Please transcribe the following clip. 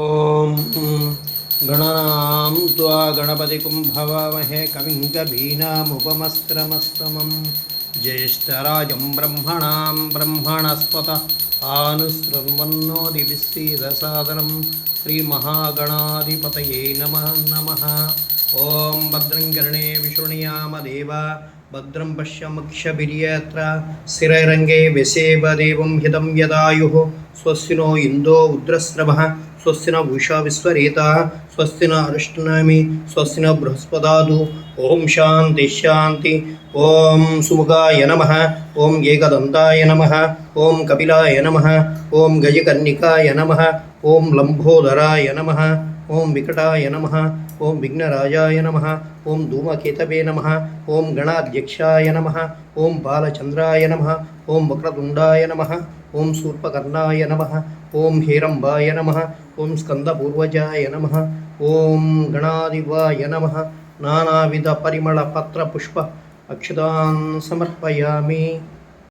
ॐ गणानां त्वा गणपतिं भवामहे कविं कवीनामुपमस्त्रमस्तमं ज्येष्ठराजं ब्रह्मणां ब्रह्मणस्पत आनुस्रवन्नोदिभिस्सीदसादनं श्रीमहागणाधिपतये नमः नमः। ॐ भद्रं कर्णे विशृणुयामदेवा भद्रं पश्यमुक्षभिर्यत्र स्थिरैरङ्गे व्यसेवदेवं हितं यदायुः स्वस्ति नो इन्दो रुद्रस्रवः स्वस्ति न भूषा विश्वरेता स्वस्ति न अरिष्टनेमि स्वस्ति न बृहस्पदादु ओम शांति शांति। ओम सुमुखाय नमः ओम एकदन्ताय नमः ओम कपिलाय नमः ओम गजकर्णिकाय नमः ओम लंबोदराय नमः ओम विकटाय नमः ओम विघ्नराजाय नमः ओम धूमकेतवे नमः ओम गणाध्यक्षाय नमः ओम बालचंद्राय नमः ओम वक्रतुंडाय नमः ओम शूर्पकर्णाय नमः ओम हेरंबाय नमः ओम स्कंदपूर्वजाय नमः ओम गणाधिपाय नमः। नानाविध परिमल पत्र पुष्प अक्षतान् समर्पयामि।